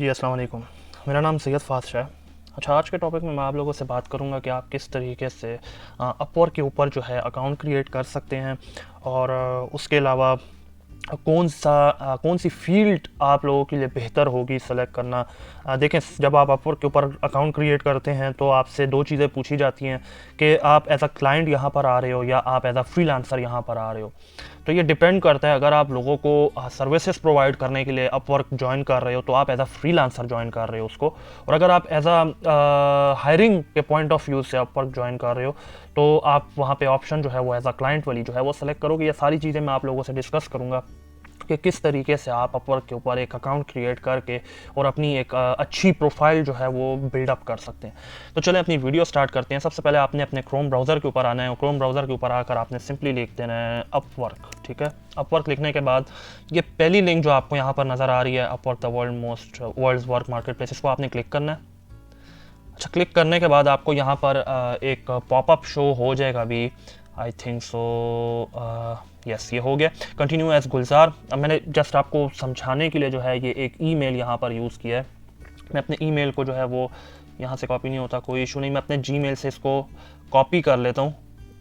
जी अस्सलाम वालेकुम। मेरा नाम सैयद फास्ट है। अच्छा, आज के टॉपिक में मैं आप लोगों से बात करूंगा कि आप किस तरीके से अपवर्क के ऊपर जो है अकाउंट क्रिएट कर सकते हैं और उसके अलावा कौन सी फ़ील्ड आप लोगों के लिए बेहतर होगी सेलेक्ट करना। देखें, जब आप अपवर्क के ऊपर अकाउंट क्रिएट करते हैं तो आपसे दो चीज़ें पूछी जाती हैं कि आप एज अ क्लाइंट यहाँ पर आ रहे हो या आप एज अ फ्रीलांसर यहाँ पर आ रहे हो। तो ये डिपेंड करता है, अगर आप लोगों को सर्विसेज प्रोवाइड करने के लिए अपवर्क ज्वाइन कर रहे हो तो आप एज अ फ्रीलांसर ज्वाइन कर रहे हो उसको, और अगर आप एज अ हायरिंग के पॉइंट ऑफ व्यू से अपवर्क ज्वाइन कर रहे हो तो आप वहाँ पे ऑप्शन जो है वो एज अ क्लाइंट वाली जो है वो सेलेक्ट करोगे। ये सारी चीज़ें मैं आप लोगों से डिस्कस करूँगा कि किस तरीके से आप अपवर्क के ऊपर एक अकाउंट क्रिएट करके और अपनी एक अच्छी प्रोफाइल जो है वो बिल्डअप कर सकते हैं। तो चलें अपनी वीडियो स्टार्ट करते हैं। सबसे पहले आपने अपने क्रोम ब्राउज़र के ऊपर आना है और क्रोम ब्राउज़र के ऊपर आकर आपने सिंपली लिख देना है अपवर्क। ठीक है, अपवर्क लिखने के बाद ये पहली लिंक जो आपको यहाँ पर नज़र आ रही है, Upwork the world's work marketplace, इसको आपने क्लिक करना है। अच्छा, क्लिक करने के बाद आपको यहाँ पर एक पॉपअप शो हो जाएगा अभी, आई थिंक सो यस, ये हो गया। कंटिन्यू एज गुलजार। अब मैंने जस्ट आपको समझाने के लिए जो है ये एक ईमेल यहाँ पर यूज़ किया है। मैं अपने ईमेल को जो है वो यहाँ से कॉपी नहीं होता, कोई इशू नहीं, मैं अपने जीमेल से इसको कॉपी कर लेता हूँ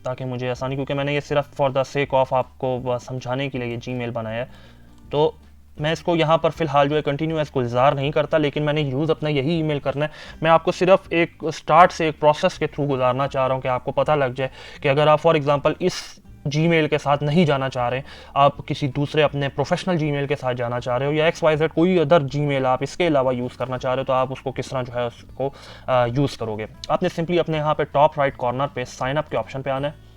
ताकि मुझे आसानी, क्योंकि मैंने ये सिर्फ फॉर द सेक ऑफ आपको समझाने के लिए ये जीमेल बनाया है। तो मैं इसको यहाँ पर फ़िलहाल जो है कंटिन्यू एज गुलजार नहीं करता, लेकिन मैंने यूज़ अपना यही ईमेल करना है। मैं आपको सिर्फ एक स्टार्ट से एक प्रोसेस के थ्रू गुजारना चाह रहा हूँ कि आपको पता लग जाए कि अगर आप फॉर एग्जांपल इस जीमेल के साथ नहीं जाना चाह रहे, आप किसी दूसरे अपने प्रोफेशनल जीमेल के साथ जाना चाह रहे हो या XYZ कोई अदर जीमेल आप इसके अलावा यूज़ करना चाह रहे हो, तो आप उसको किस तरह जो है उसको यूज़ करोगे। आपने सिंपली अपने यहाँ पे टॉप राइट कॉर्नर पे साइन अप के ऑप्शन पे आना है।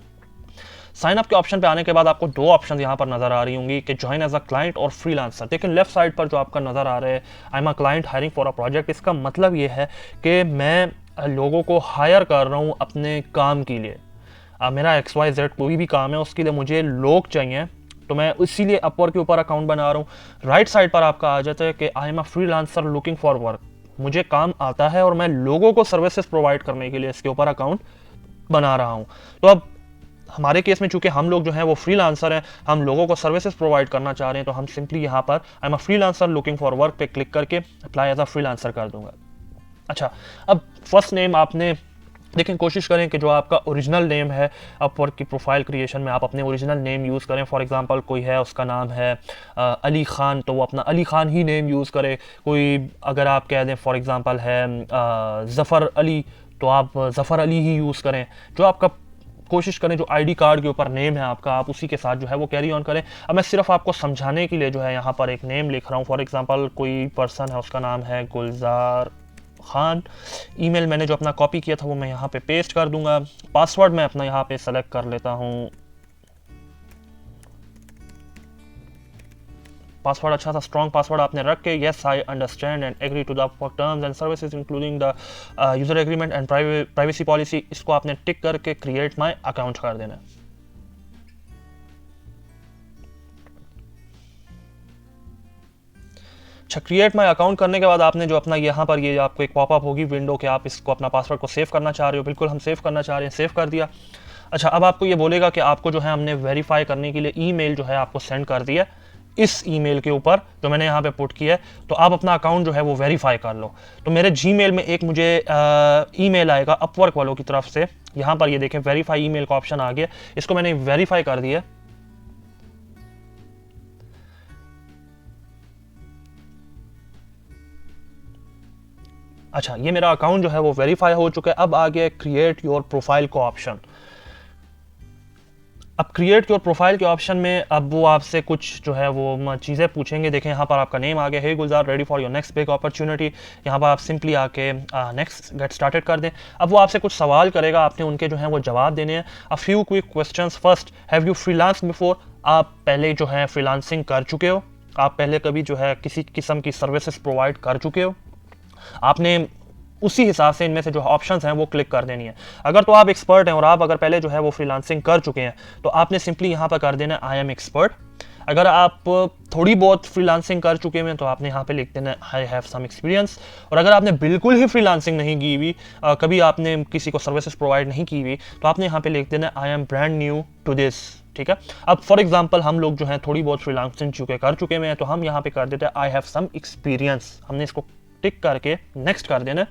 साइन अप के ऑप्शन पे आने के बाद आपको दो ऑप्शन यहाँ पर नजर आ रही होंगी कि ज्वाइन एज अ क्लाइंट और फ्रीलांसर। लेकिन लेफ्ट साइड पर जो आपका नजर आ रहा है I am a client hiring for a project, इसका मतलब ये है कि मैं लोगों को हायर कर रहा हूँ अपने काम के लिए। मेरा XYZ कोई भी काम है उसके लिए मुझे लोग चाहिए, तो मैं इसीलिए अपवर्क के ऊपर अकाउंट बना रहा हूँ। राइट साइड पर आपका आ जाता है कि I am a freelancer looking for work, मुझे काम आता है और मैं लोगों को सर्विसेज प्रोवाइड करने के लिए इसके ऊपर अकाउंट बना रहा हूँ। तो अब हमारे केस में चूंकि हम लोग जो हैं वो फ्रीलांसर हैं, हम लोगों को सर्विसेज प्रोवाइड करना चाह रहे हैं, तो हम सिंपली यहाँ पर आई am a freelancer looking for work पे क्लिक करके अप्लाई एज अ फ्रीलांसर कर दूंगा। अच्छा, अब फर्स्ट नेम आपने लेकिन कोशिश करें कि जो आपका ओरिजिनल नेम है अपवर्क की प्रोफाइल क्रिएशन में आप अपने ओरिजिनल नेम यूज़ करें। फॉर एग्जांपल कोई है उसका नाम है अली खान, तो वो अपना अली खान ही नेम यूज़ करे। कोई अगर आप कह दें फॉर एग्जांपल है ज़फ़र अली, तो आप ज़फ़र अली ही यूज़ करें। जो आपका कोशिश करें जो आईडी कार्ड के ऊपर नेम है आपका, आप उसी के साथ जो है वो कैरी ऑन करें। अब मैं सिर्फ आपको समझाने के लिए जो है यहाँ पर एक नेम लिख रहा हूँ। फॉर एग्जांपल कोई पर्सन है उसका नाम है गुलजार खान। ईमेल मैंने जो अपना कॉपी किया था वो मैं यहाँ पे पेस्ट कर दूंगा। पासवर्ड मैं अपना यहाँ पे सेलेक्ट कर लेता हूँ। पासवर्ड अच्छा सा स्ट्रॉन्ग पासवर्ड आपने रख के yes I understand and agree to the terms and services including the user agreement and privacy policy, इसको आपने टिक करके क्रिएट माई अकाउंट कर देना है। अच्छा, क्रिएट माई अकाउंट करने के बाद आपने जो अपना यहाँ पर ये आपको एक पॉपअप होगी विंडो कि आप इसको अपना पासवर्ड को सेव करना चाह रहे हो। बिल्कुल हम सेव करना चाह रहे हैं, सेव कर दिया। अच्छा, अब आपको ये बोलेगा कि आपको जो है हमने वेरीफाई करने के लिए ईमेल जो है आपको सेंड कर दिया इस ईमेल के ऊपर जो मैंने यहाँ पे पुट किया है, तो आप अपना अकाउंट जो है वो वेरीफाई कर लो। तो मेरे जीमेल में एक मुझे ईमेल आएगा अपवर्क वालों की तरफ से। यहाँ पर ये देखें वेरीफाई ईमेल का ऑप्शन आ गया, इसको मैंने वेरीफाई कर दिया। अच्छा, ये मेरा अकाउंट जो है वो वेरीफाई हो चुका है। अब आ गया क्रिएट योर प्रोफाइल का ऑप्शन। अब क्रिएट योर प्रोफाइल के ऑप्शन में अब वो आपसे कुछ जो है वो चीज़ें पूछेंगे। देखें यहाँ पर आपका नेम आ गया, hey Gulzar ready for your next big opportunity. यहाँ पर आप सिंपली आके नेक्स्ट गेट स्टार्टेड कर दें। अब वो आपसे कुछ सवाल करेगा, आपने उनके जो है वो जवाब देने हैं। A few quick questions. First, have you freelance before, आप पहले जो है फ्रीलांसिंग कर चुके हो, आप पहले कभी जो है किसी किस्म की सर्विसेज प्रोवाइड कर चुके हो। आपने उसी हिसाब से इनमें से जो ऑप्शंस हैं वो क्लिक कर देनी है। अगर तो आप एक्सपर्ट हैं और आप अगर पहले जो है वो फ्रीलांसिंग कर चुके हैं तो आपने सिंपली यहाँ पर कर देना आई एम एक्सपर्ट। अगर आप थोड़ी बहुत फ्रीलांसिंग कर चुके हैं तो आपने यहाँ पे लिख देना आई हैव सम एक्सपीरियंस। और अगर आपने बिल्कुल ही फ्रीलांसिंग नहीं की हुई, कभी आपने किसी को सर्विसेज प्रोवाइड नहीं की हुई, तो आपने यहाँ पे लिख देना I am brand new to this. ठीक है, अब फॉर एग्जांपल हम लोग जो हैं थोड़ी बहुत फ्रीलांसिंग कर चुके हैं, तो हम यहाँ पे कर देते हैं आई हैव सम एक्सपीरियंस। हमने इसको टिक करके नेक्स्ट कर देना।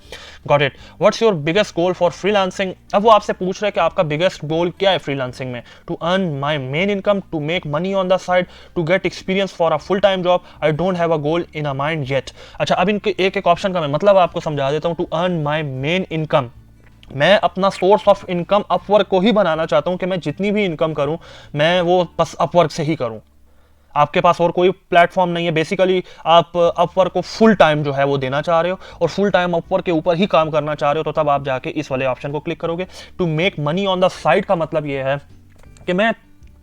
Got it. What's your biggest goal for freelancing? अब वो आपसे पूछ रहे हैं कि आपका बिगेस्ट गोल क्या है फ्रीलांसिंग में। To earn my main income, to make money on the side, to get experience for a full time job, I don't have a goal in a mind yet. अच्छा, अब इनके एक एक ऑप्शन का मैं मतलब आपको समझा देता हूँ। To earn my main income, मैं अपना सोर्स ऑफ इनकम अपवर्क को ही बनाना चाहता हूं कि मैं जितनी भी इनकम करूं मैं वो बस अपवर्क से ही करूं। आपके पास और कोई प्लेटफॉर्म नहीं है। बेसिकली आप अपवर्क को फुल टाइम जो है वो देना चाह रहे हो और फुल टाइम अपवर्क के ऊपर ही काम करना चाह रहे हो, तो तब आप जाके इस वाले ऑप्शन को क्लिक करोगे। To make money on the side का मतलब ये है कि मैं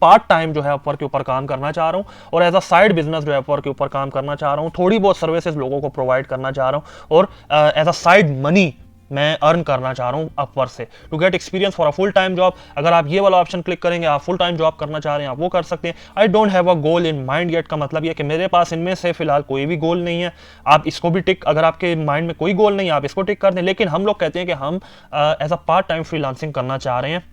पार्ट टाइम जो है अपवर्क के ऊपर काम करना चाह रहा हूँ और एज अ साइड बिजनेस जो है अपवर्क के ऊपर काम करना चाह रहा हूँ, थोड़ी बहुत सर्विसेज लोगों को प्रोवाइड करना चाह रहा हूँ और एज अ साइड मनी मैं अर्न करना चाह रहा हूं अपवर्क से। To get experience for a full time job, अगर आप ये वाला ऑप्शन क्लिक करेंगे, आप फुल टाइम जॉब करना चाह रहे हैं, आप वो कर सकते हैं। आई don't have a goal in mind yet का मतलब ये कि मेरे पास इनमें से फिलहाल कोई भी गोल नहीं है। आप इसको भी टिक, अगर आपके माइंड में कोई गोल नहीं है आप इसको टिक कर दें। लेकिन हम लोग कहते हैं कि हम as a part time freelancing करना चाह रहे हैं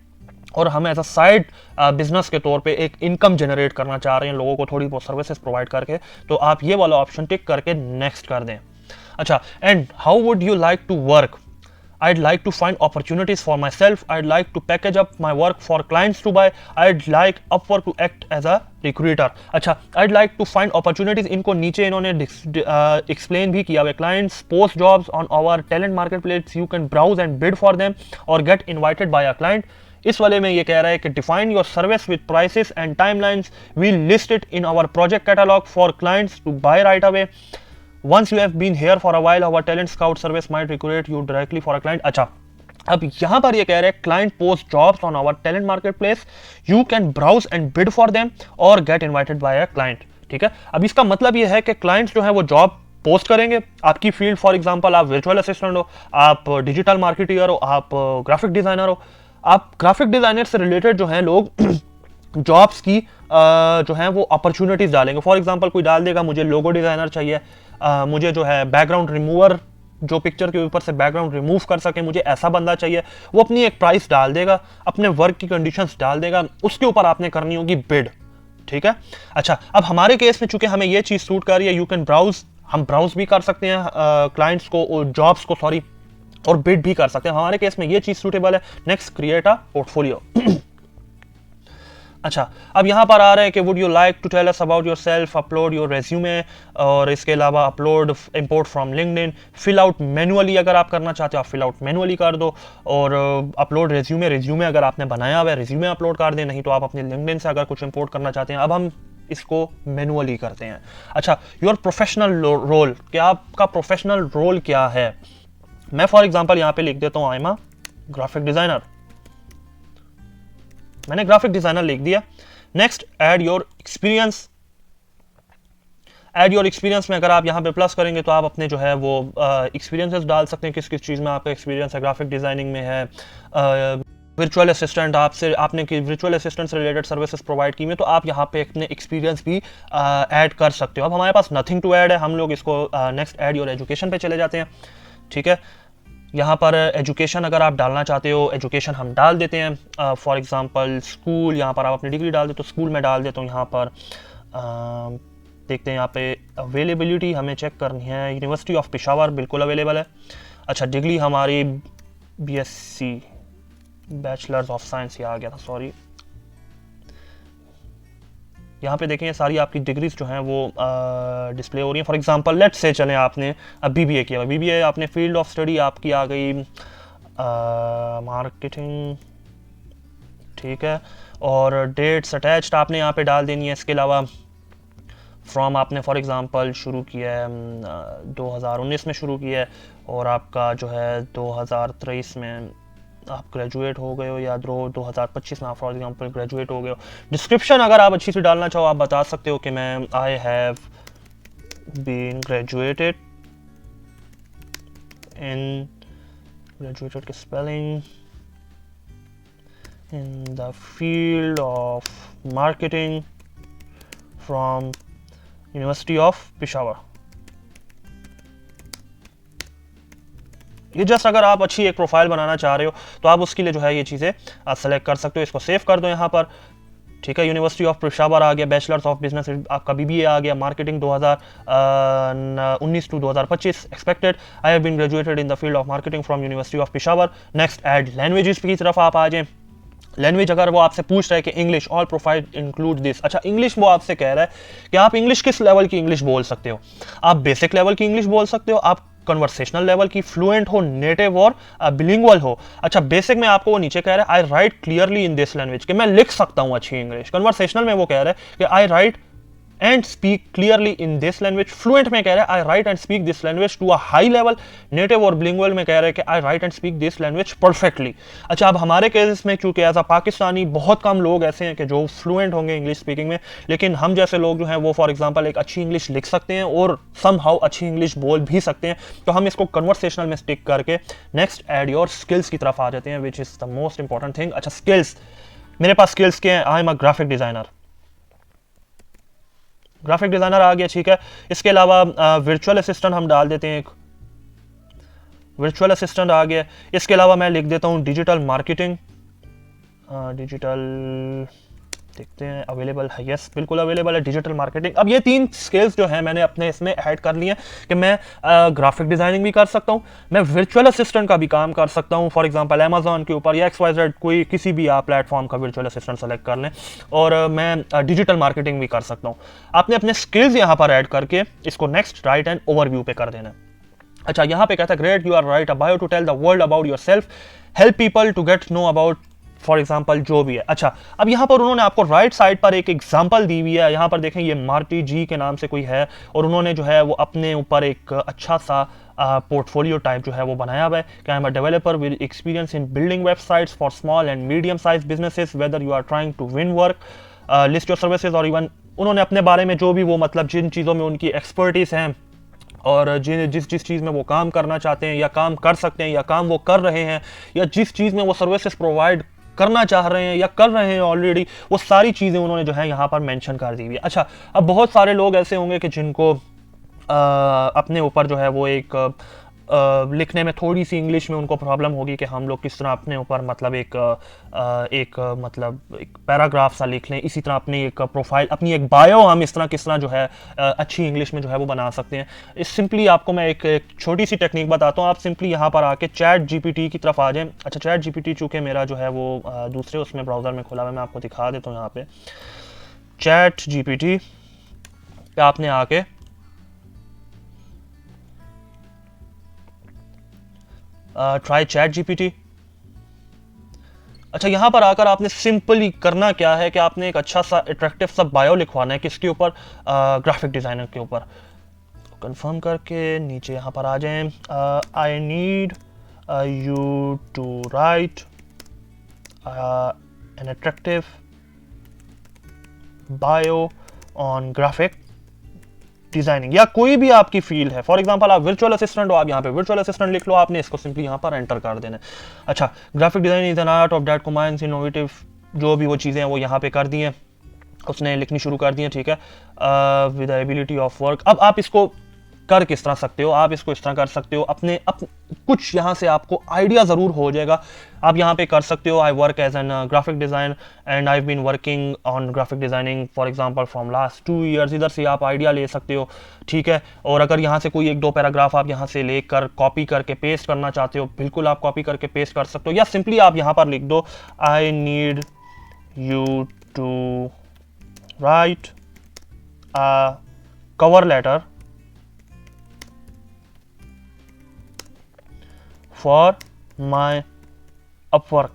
और हम एज अ साइड बिजनेस के तौर पे एक इनकम जनरेट करना चाह रहे हैं लोगों को थोड़ी बहुत सर्विसेज प्रोवाइड करके, तो आप ये वाला ऑप्शन टिक करके नेक्स्ट कर दें। अच्छा, and how would you like to work? I'd like to find opportunities for myself. I'd like to package up my work for clients to buy. I'd like Upwork to act as a recruiter. अच्छा, I'd like to find opportunities, इनको नीचे इन्होंने explain भी किया है। Clients post jobs on our talent marketplace. You can browse and bid for them or get invited by a client. इस वाले में ये कह रहा है कि define your service with prices and timelines. We'll list it in our project catalog for clients to buy right away. Once you have been here for a while, our talent scout service might recruit you directly for a client. अच्छा, अब यहां पर ये कह रहे हैं client post jobs on our talent marketplace, you can browse and bid for them or get invited by a client. ठीक है, अब इसका मतलब ये है कि clients जो है वो जॉब पोस्ट करेंगे। आपकी फील्ड फॉर एग्जांपल आप वर्चुअल असिस्टेंट हो, आप डिजिटल मार्केटियर हो, आप ग्राफिक डिजाइनर हो। आप ग्राफिक डिजाइनर से रिलेटेड जो है लोग जॉब्स की जो है वो अपॉर्चुनिटीज डालेंगे। फॉर एग्जांपल कोई डाल देगा मुझे लोगो डिजाइनर चाहिए, मुझे जो है बैकग्राउंड रिमूवर, जो पिक्चर के ऊपर से बैकग्राउंड रिमूव कर सके, मुझे ऐसा बंदा चाहिए। वो अपनी एक प्राइस डाल देगा, अपने वर्क की कंडीशंस डाल देगा, उसके ऊपर आपने करनी होगी बिड। ठीक है। अच्छा, अब हमारे केस में चूंकि हमें ये चीज सूट कर रही है, यू कैन ब्राउज, हम ब्राउज भी कर सकते हैं क्लाइंट्स को, जॉब्स को सॉरी, और बिड भी कर सकते हैं। हमारे केस में ये चीज सूटेबल है। Next, create a portfolio. अच्छा, अब यहाँ पर आ रहा है कि would you like to tell us about yourself, upload your resume, और इसके अलावा upload import from LinkedIn, fill out manually, अगर आप करना चाहते हो आप फिल आउट मैनुअली कर दो, और अपलोड रेज्यूमे, रेज्यूमे अगर आपने बनाया हुआ है रेज्यूमे अपलोड कर दें, नहीं तो आप अपने लिंक्डइन से अगर कुछ इंपोर्ट करना चाहते हैं। अब हम इसको मैनुअली करते हैं। अच्छा, योर प्रोफेशनल रोल, क्या आपका प्रोफेशनल रोल क्या है? मैं फॉर एग्जाम्पल यहाँ पे लिख देता हूँ आई एम अ ग्राफिक डिजाइनर। मैंने ग्राफिक डिजाइनर लिख दिया। Next, add your experience. Add your experience में अगर आप यहाँ पे प्लस करेंगे तो आप अपने जो है वो एक्सपीरियंसेस डाल सकते हैं, किस किस चीज़ में आपका एक्सपीरियंस है। ग्राफिक डिजाइनिंग में है, वर्चुअल असिस्टेंट, आपने वर्चुअल असिस्टेंट से रिलेटेड सर्विसेज प्रोवाइड की में, तो आप यहाँ पे अपने एक्सपीरियंस भी ऐड कर सकते हो। अब हमारे पास नथिंग टू ऐड है, हम लोग इसको नेक्स्ट ऐड योर एजुकेशन पे चले जाते हैं। ठीक है, यहाँ पर एजुकेशन अगर आप डालना चाहते हो, एजुकेशन हम डाल देते हैं। फॉर एग्जांपल स्कूल, यहाँ पर आप अपनी डिग्री डाल देते हो, स्कूल में डाल देता हूँ। यहाँ पर देखते हैं, यहाँ पे अवेलेबिलिटी हमें चेक करनी है। यूनिवर्सिटी ऑफ पेशावर बिल्कुल अवेलेबल है। अच्छा, डिग्री हमारी BSc, बैचलर्स ऑफ साइंस, ये आ गया था, सॉरी। यहाँ पे देखें सारी आपकी डिग्रीज जो हैं वो डिस्प्ले हो रही हैं। फॉर एग्जांपल लेट्स से चलें आपने BBA किया, BBA आपने फील्ड ऑफ स्टडी आपकी आ गई मार्केटिंग, ठीक है, और डेट्स अटैच्ड आपने यहाँ पे डाल देनी है। इसके अलावा फ्रॉम आपने फॉर एग्जांपल शुरू किया है 2019 में शुरू किया है, और आपका जो है 2023 में आप ग्रेजुएट हो गए हो, या 2025 में आप फॉर एग्जांपल ग्रेजुएट हो गए हो। डिस्क्रिप्शन अगर आप अच्छी सी डालना चाहो, आप बता सकते हो कि मैं I have been graduated in, graduated की spelling, in the field of marketing from university of Peshawar. ये जस्ट अगर आप अच्छी एक प्रोफाइल बनाना चाह रहे हो तो आप उसके लिए जो है ये चीज़ें सेलेक्ट कर सकते हो। इसको सेव कर दो यहाँ पर। ठीक है। यूनिवर्सिटी ऑफ पेशावर आ गया, बैचलर्स ऑफ बिजनेस आपका बीबीए आ गया, marketing 2019 to 2025 expected. I have been graduated in the field of marketing from university of Peshawar. Next add languages की तरफ आप आ जाएं। लैंग्वेज अगर वो आपसे पूछ रहा है कि English, all profile include this. अच्छा, इंग्लिश वो आपसे कह रहा है कि आप इंग्लिश किस लेवल की इंग्लिश बोल सकते हो। आप बेसिक लेवल की इंग्लिश बोल सकते हो, आप कन्वर्सेशनल लेवल की, फ्लुएंट हो, नेटिव और बिलिंगुअल हो। अच्छा, बेसिक में आपको वो नीचे कह रहा है I write clearly in this language, कि मैं लिख सकता हूं अच्छी इंग्लिश। कन्वर्सेशनल में वो कह रहा है कि I write and speak clearly in this language. Fluent में कह रहा है I write and speak this language to a high level. Native और बिलिंगुअल में कह रहा है कि I write and speak this language perfectly. अच्छा, अब हमारे केसेस में चूंकि एज अ पाकिस्तानी बहुत कम लोग ऐसे हैं कि जो फ्लुएंट होंगे इंग्लिश स्पीकिंग में, लेकिन हम जैसे लोग जो हैं वो फॉर एग्जांपल एक अच्छी इंग्लिश लिख सकते हैं और समहाउ अच्छी इंग्लिश बोल भी सकते हैं। तो हम इसको कन्वर्सेशनल में स्टिक करके नेक्स्ट ऐड योर स्किल्स की तरफ आ जाते हैं, which is the most important thing. अच्छा, स्किल्स, मेरे पास स्किल्स के हैं। I am a graphic designer, graphic designer आ गया, ठीक है। इसके अलावा वर्चुअल असिस्टेंट हम डाल देते हैं, एक वर्चुअल असिस्टेंट आ गया। इसके अलावा मैं लिख देता हूँ डिजिटल मार्केटिंग, डिजिटल, देखते हैं अवेलेबल है, यस बिल्कुल अवेलेबल है डिजिटल मार्केटिंग। अब ये 3 स्किल्स जो है मैंने अपने इसमें ऐड कर लिए कि मैं ग्राफिक डिजाइनिंग भी कर सकता हूँ, मैं वर्चुअल असिस्टेंट का भी काम कर सकता हूँ, फॉर एग्जांपल अमेजोन के ऊपर या XYZ कोई किसी भी आप प्लेटफॉर्म का वर्चुअल असिस्टेंट सेलेक्ट कर लें, और मैं डिजिटल मार्केटिंग भी कर सकता हूँ। आपने अपने स्किल्स यहाँ पर ऐड करके इसको नेक्स्ट राइट एंड ओवरव्यू पे कर देना है। अच्छा, यहाँ पे कहता है great you are write a bio to tell the world about yourself, help people to get know about, for example जो भी है। अच्छा, अब यहाँ पर उन्होंने आपको राइट साइड पर एक एग्जाम्पल दी हुई है। यहाँ पर देखें, ये मार्टी जी के नाम से कोई है और उन्होंने जो है वो अपने ऊपर एक अच्छा सा पोर्टफोलियो टाइप जो है वो बनाया हुआ है कि I am a developer with experience in building websites for small and medium size businesses, whether you are trying to win work, list your services, और इवन उन्होंने अपने बारे में जो भी वो मतलब जिन चीज़ों में उनकी एक्सपर्टीज हैं और जिस चीज़ में वो काम करना चाहते हैं या काम कर सकते हैं या काम वो कर रहे हैं या जिस चीज़ में वो सर्विसेज प्रोवाइड करना चाह रहे हैं या कर रहे हैं ऑलरेडी, वो सारी चीज़ें उन्होंने जो है यहाँ पर मेंशन कर दी हुई है। अच्छा, अब बहुत सारे लोग ऐसे होंगे कि जिनको अपने ऊपर जो है वो एक लिखने में थोड़ी सी इंग्लिश में उनको प्रॉब्लम होगी कि हम लोग किस तरह अपने ऊपर मतलब एक पैराग्राफ सा लिख लें, इसी तरह अपनी एक प्रोफाइल, अपनी एक बायो हम इस तरह किस तरह जो है अच्छी इंग्लिश में जो है वो बना सकते हैं। इस सिंपली आपको मैं एक छोटी सी टेक्निक बताता हूँ। आप सिंपली यहाँ पर आके चैट GPT की तरफ आ जाएं। अच्छा, चैट GPT चूँकि मेरा जो है वो दूसरे उसमें ब्राउज़र में खुला हुआ है, मैं आपको दिखा देता हूँ। यहाँ पे चैट GPT पे आपने आके ट्राई चैट GPT। अच्छा, यहाँ पर आकर आपने सिंपली करना क्या है कि आपने एक अच्छा सा अट्रैक्टिव सा बायो लिखवाना है, किसके ऊपर, ग्राफिक डिज़ाइनर के ऊपर। कंफर्म करके नीचे यहाँ पर आ जाएं, I need you to write an attractive bio on graphic designing, या कोई भी आपकी फील्ड है। फॉर एग्जांपल आप वर्चुअल असिस्टेंट हो, आप यहाँ पे वर्चुअल असिस्टेंट लिख लो, आपने इसको सिंपली यहाँ पर एंटर कर देना है। अच्छा, graphic designing is an art of that combines innovative, जो भी वो चीज़ें हैं वो यहाँ पे कर दी हैं, उसने लिखनी शुरू कर दी है, ठीक है, विद एबिलिटी ऑफ वर्क। अब आप इसको कर किस तरह सकते हो, आप इसको इस तरह कर सकते हो, अपने कुछ यहाँ से आपको आइडिया ज़रूर हो जाएगा। आप यहाँ पे कर सकते हो, I work as an graphic design and I been working on graphic designing for example from last 2 years. इधर से आप आइडिया ले सकते हो, ठीक है। और अगर यहाँ से कोई 1-2 पैराग्राफ आप यहाँ से लेकर कॉपी करके पेस्ट करना चाहते हो, बिल्कुल आप कॉपी करके पेस्ट कर सकते हो, या सिंपली आप यहाँ पर लिख दो I need you to write a cover letter for my Upwork,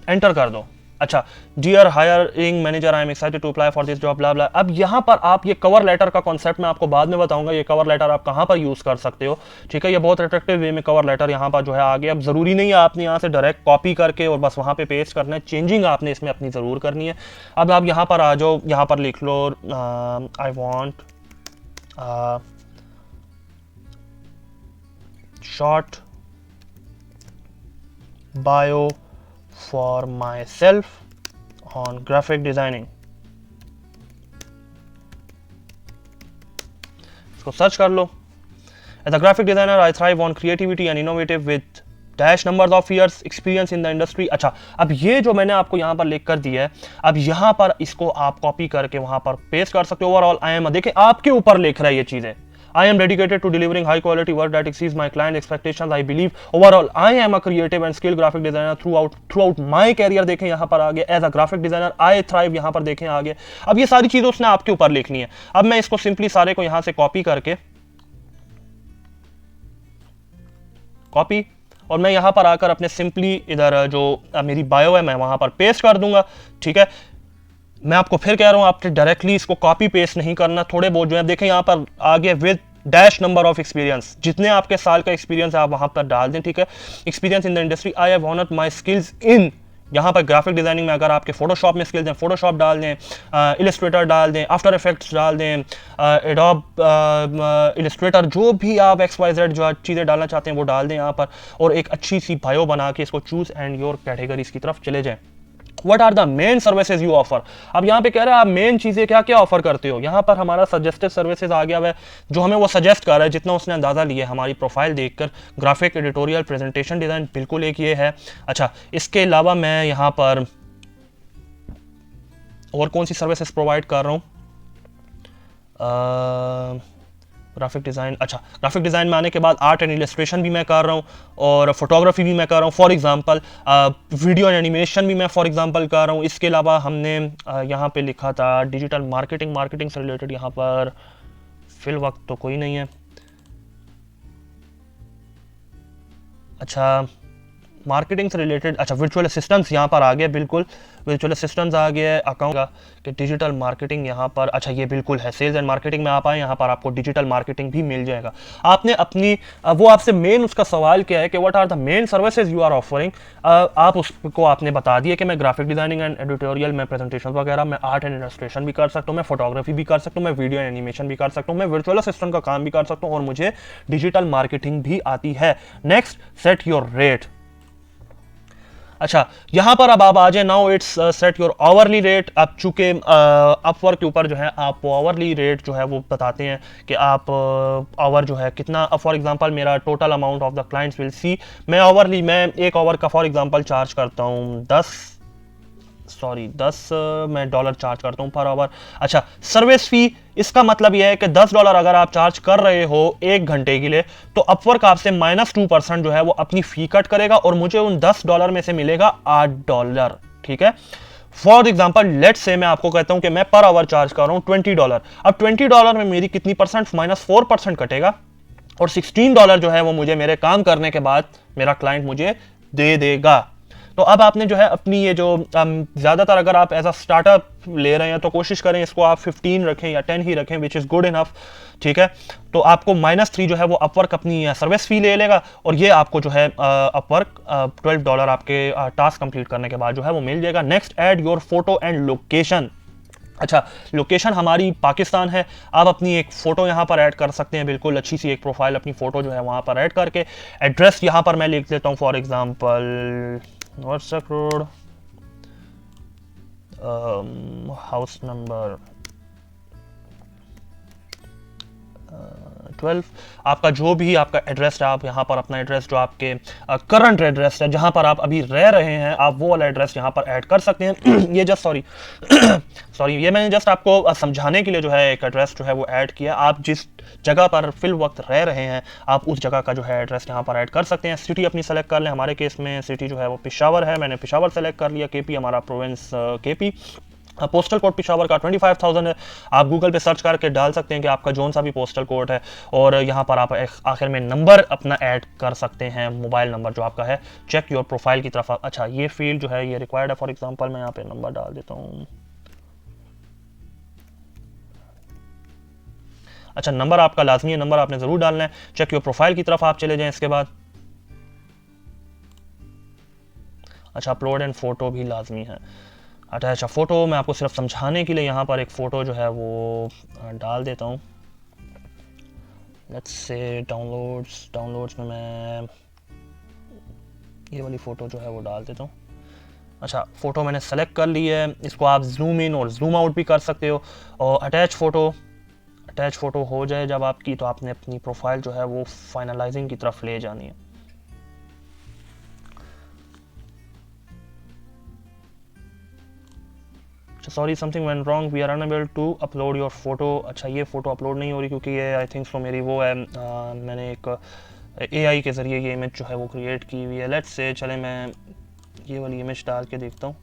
enter कर दो। अच्छा, dear hiring manager, I am excited to apply for this job, blah blah. अब यहाँ पर आप ये कवर लेटर का कॉन्सेप्ट मैं आपको बाद में बताऊंगा, ये कवर लेटर आप कहाँ पर यूज़ कर सकते हो, ठीक है। ये बहुत अट्रैक्टिव वे में कवर लेटर यहाँ पर जो है आ गया। अब ज़रूरी नहीं है आपने यहाँ से डायरेक्ट कॉपी करके और बस वहाँ पे पेस्ट करना है, चेंजिंग आपने इसमें अपनी ज़रूर करनी है। अब आप यहाँ पर आ जाओ, यहाँ पर लिख लो I want short bio for myself on graphic designing। इसको सर्च कर लो। As a graphic designer, I thrive on creativity and innovative with dash number of years experience in the industry. अच्छा, अब ये जो मैंने आपको यहाँ पर लिख कर दिया है, अब यहाँ पर इसको आप कॉपी करके वहाँ पर पेस्ट कर सकते हो। ओवरऑल आई एम, देखिए आपके ऊपर लिख रहा है ये चीज़ें। I am dedicated to delivering high quality work that exceeds my client expectations. I believe overall I am a creative and skilled graphic designer throughout my career। देखें यहाँ पर आगे as a graphic designer I thrive, यहाँ पर देखें आगे। अब ये सारी चीज़ें उसने आपके ऊपर लिखनी है। अब मैं इसको सिंपली सारे को यहाँ से कॉपी करके कॉपी, और मैं यहाँ पर आकर अपने सिंपली इधर जो मेरी बायो है मैं वहाँ पर पेस्ट कर दूंगा। ठीक है, मैं आपको फिर कह रहा हूँ आपने डायरेक्टली इसको कॉपी पेस्ट नहीं करना, थोड़े बहुत जो है देखें यहाँ पर आगे with dash number of experience, जितने आपके साल का एक्सपीरियंस है आप वहाँ पर डाल दें। ठीक है, experience in the industry, I have honoured my skills in, यहाँ पर ग्राफिक डिजाइनिंग में अगर आपके फोटोशॉप में स्किल्स हैं फोटोशॉप डाल दें, इलस्ट्रेटर डाल दें, आफ्टर इफेक्ट्स डाल दें, एडोब इलस्ट्रेटर, जो भी आप XYZ जो चीज़ें डालना चाहते हैं वो डाल दें यहाँ पर, और एक अच्छी सी बायो बना के इसको चूज एंड योर कैटेगरीज की तरफ चले जाएं। What are the main services you offer? अब यहाँ पे कह रहा है आप मेन चीज़ें क्या क्या ऑफर करते हो। यहाँ पर हमारा सजेस्टेड सर्विसेज आ गया है, जो हमें वो सजेस्ट कर रहा है, जितना उसने अंदाज़ा लिया हमारी प्रोफाइल देखकर। ग्राफिक, एडिटोरियल, प्रेजेंटेशन डिज़ाइन, बिल्कुल एक ये है। अच्छा, इसके अलावा मैं यहाँ पर और कौन सी सर्विसेज प्रोवाइड कर रहा हूँ? ग्राफिक डिज़ाइन, अच्छा ग्राफिक डिज़ाइन में आने के बाद आर्ट एंड इलस्ट्रेशन भी मैं कर रहा हूँ, और फोटोग्राफी भी मैं कर रहा हूँ for example, video and animation भी मैं फॉर एग्जांपल कर रहा हूँ। इसके अलावा हमने यहाँ पे लिखा था डिजिटल मार्केटिंग, मार्केटिंग से रिलेटेड यहाँ पर फिल वक्त तो कोई नहीं है। अच्छा, मार्केटिंग से रिलेटेड, अच्छा वर्चुअल असिस्टेंट्स यहाँ पर आ गया, बिल्कुल वर्चुअल असिस्टेंट्स आ गया है। अकाउंट का कि डिजिटल मार्केटिंग यहाँ पर, अच्छा ये बिल्कुल है, सेल्स एंड मार्केटिंग में आप आए, यहाँ पर आपको डिजिटल मार्केटिंग भी मिल जाएगा। आपने अपनी वो आपसे मेन उसका सवाल क्या है कि what are the main services you are offering, आप उसको आपने बता दिया कि मैं ग्राफिक डिजाइनिंग एंड एडिटोरियल में प्रेजेंटेशन वगैरह, मैं आर्ट एंड इलस्ट्रेशन भी कर सकता हूँ, मैं फोटोग्राफी भी कर सकता हूँ, मैं वीडियो एंड एनिमेशन भी कर सकता हूँ, मैं वर्चुअल असिस्टेंट का काम भी कर सकता हूँ, और मुझे डिजिटल मार्केटिंग भी आती है। Next, set your rate. अच्छा, यहां पर अब आप आ जाए, now it's set your hourly rate. अब चूंकि अपवर्क के ऊपर जो है आप आवरली रेट जो है वो बताते हैं कि आप आवर जो है कितना, फॉर एग्जांपल मेरा total amount of the clients will see, मैं आवरली, मैं एक आवर का फॉर एग्जांपल चार्ज करता हूँ 10 मैं डॉलर चार्ज करता हूँ पर आवर। अच्छा, सर्विस फी, इसका मतलब यह है कि $10 अगर आप चार्ज कर रहे हो 1 घंटे के लिए, तो अपवर्क आपसे -2% जो है वो अपनी फी कट करेगा, और मुझे उन $10 में से मिलेगा $8। ठीक है, फॉर एग्जाम्पल लेट्स से मैं आपको कहता हूं कि मैं पर आवर चार्ज कर रहा हूं $20। अब $20 में मेरी कितनी परसेंट, -4% कटेगा, और $16 जो है वो मुझे मेरे काम करने के बाद मेरा क्लाइंट मुझे दे देगा। तो अब आपने जो है अपनी ये जो ज़्यादातर अगर आप एज अ स्टार्टअप ले रहे हैं तो कोशिश करें इसको आप 15 रखें या 10 ही रखें, विच इज़ गुड इनफ। ठीक है, तो आपको -3 जो है वो अपवर्क अपनी सर्विस फी ले लेगा, और ये आपको जो है अपवर्क $12 आपके टास्क कंप्लीट करने के बाद जो है वो मिल जाएगा। Next, add your photo and location. अच्छा, लोकेशन हमारी पाकिस्तान है, आप अपनी एक फ़ोटो यहाँ पर ऐड कर सकते हैं, बिल्कुल अच्छी सी एक प्रोफाइल अपनी फ़ोटो जो है वहाँ पर ऐड करके। एड्रेस यहाँ पर मैं लिख देता हूँ for example WhatsApp road, house number 12। आपका जो भी आपका एड्रेस है, आप यहाँ पर अपना एड्रेस जो आपके करंट एड्रेस है जहाँ पर आप अभी रह रहे हैं, आप वो वाला एड्रेस यहाँ पर ऐड कर सकते हैं। ये जस्ट सॉरी ये मैंने जस्ट आपको समझाने के लिए जो है एक एड्रेस जो है वो ऐड किया। आप जिस जगह पर फिल वक्त रह रहे हैं आप उस जगह का जो है एड्रेस यहाँ पर ऐड कर सकते हैं। सिटी अपनी सेलेक्ट कर लें, हमारे केस में सिटी जो है वो पेशावर है, मैंने पेशावर सेलेक्ट कर लिया। केपी हमारा province KP, postal code Peshawar का 25,000 है। आप गूगल पे सर्च करके डाल सकते हैं कि आपका जोन सा भी पोस्टल कोड है, और यहाँ पर आप आखिर में नंबर अपना ऐड कर सकते हैं, मोबाइल नंबर जो आपका है। चेक योर प्रोफाइल की तरफ, अच्छा ये फील्ड जो है ये रिक्वायर्ड है, फॉर एग्जांपल मैं यहाँ पे नंबर डाल देता हूँ। अच्छा, नंबर आपका लाजमी है, नंबर आपने ज़रूर डालना है। चेक योर प्रोफाइल की तरफ आप चले जाएँ इसके बाद। अच्छा, अपलोड एंड फ़ोटो भी लाजमी है। अच्छा, फ़ोटो मैं आपको सिर्फ समझाने के लिए यहाँ पर एक फ़ोटो जो है वो डाल देता हूँ। लेट्स से डाउनलोड्स में मैं ये वाली फ़ोटो जो है वो डाल देता हूँ। अच्छा, फ़ोटो मैंने सेलेक्ट कर ली है, इसको आप जूम इन और जूम आउट भी कर सकते हो। और अटैच फ़ोटो हो जाए जब आपकी, तो आपने अपनी प्रोफाइल जो है वो फाइनलाइजिंग की तरफ ले जानी है। Sorry something went wrong, we are unable to upload your photo. अच्छा ये फ़ोटो अपलोड नहीं हो रही क्योंकि ये आई थिंक सो मेरी वो है, मैंने एक एआई के ज़रिए ये इमेज जो है वो क्रिएट की हुई है। लेट्स से चले मैं ये वाली इमेज डाल के देखता हूँ,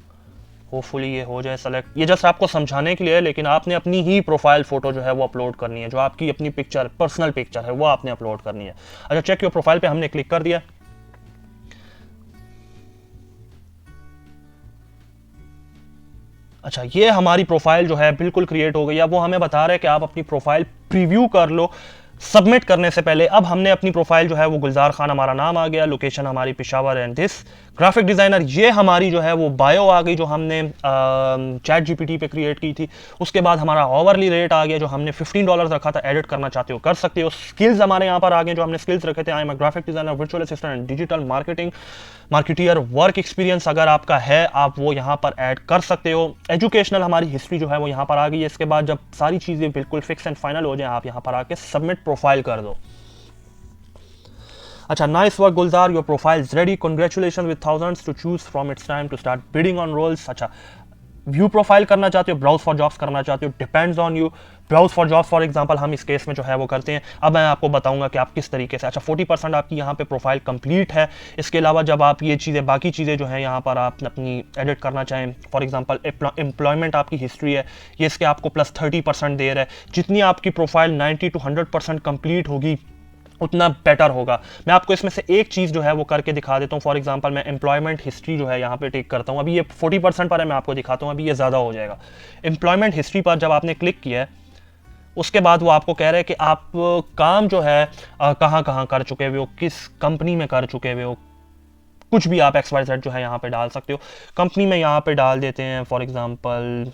होपफुली ये हो जाए सेलेक्ट। ये जस्ट आपको समझाने के लिए है, लेकिन आपने अपनी ही प्रोफाइल फ़ोटो जो है वो अपलोड करनी है, जो आपकी अपनी पिक्चर पर्सनल पिक्चर है वो आपने अपलोड करनी है। अच्छा चेक योर प्रोफाइल पे हमने क्लिक कर दिया। अच्छा ये हमारी प्रोफाइल जो है बिल्कुल क्रिएट हो गई है। वो हमें बता रहा है कि आप अपनी प्रोफाइल प्रीव्यू कर लो सबमिट करने से पहले। अब हमने अपनी प्रोफाइल जो है वो गुलजार खान हमारा नाम आ गया, लोकेशन हमारी Peshawar and this graphic designer, ये हमारी जो है वो बायो आ गई जो हमने चैट जीपीटी पे क्रिएट की थी। उसके बाद हमारा ओवरली रेट आ गया जो हमने $15 रखा था। एडिट करना चाहते हो कर सकते हो। स्किल्स हमारे यहाँ पर आ गए जो हमने स्किल्स रखे थे, आई am a graphic designer, virtual assistant and digital marketing marketeer. Work experience अगर आपका है आप वो यहाँ पर ऐड कर सकते हो। एजुकेशनल हमारी हिस्ट्री जो है वो यहाँ पर आ गई है। इसके बाद जब सारी चीज़ें बिल्कुल फिक्स एंड फाइनल हो जाए आप यहाँ पर आके सबमिट प्रोफाइल कर दो। अच्छा nice work Gulzar, your profile is ready, congratulation with thousands to choose from, it's time to start bidding on roles. अच्छा व्यू प्रोफाइल करना चाहते हो, ब्राउज फॉर जॉब्स करना चाहते हो, depends on you. Browse for jobs for example हम इस case में जो है वो करते हैं। अब मैं आपको बताऊंगा कि आप किस तरीके से। अच्छा 40% आपकी यहाँ पे प्रोफाइल कंप्लीट है। इसके अलावा जब आप ये चीज़ें बाकी चीज़ें जो है यहाँ पर आप अपनी एडिट करना चाहें, फॉर एग्जांपल एम्प्लॉयमेंट आपकी हिस्ट्री है, ये इसके आपको प्लस 30% दे रहा है। जितनी आपकी प्रोफाइल 90 to 100% कंप्लीट होगी उतना बेटर होगा। मैं आपको इसमें से एक चीज़ जो है वो करके दिखा देता हूँ। फॉर एग्जांपल मैं एम्प्लॉयमेंट हिस्ट्री जो है यहाँ पे टेक करता हूँ। अभी ये 40% पर है, मैं आपको दिखाता हूँ, अभी ये ज़्यादा हो जाएगा। एम्प्लॉयमेंट हिस्ट्री पर जब आपने क्लिक किया है उसके बाद वो आपको कह रहे हैं कि आप काम जो है कहाँ कहाँ कर चुके हुए हो, किस कंपनी में कर चुके हुए हो। कुछ भी आप XYZ जो है यहाँ पे डाल सकते हो। कंपनी में यहाँ पे डाल देते हैं, फॉर एग्जांपल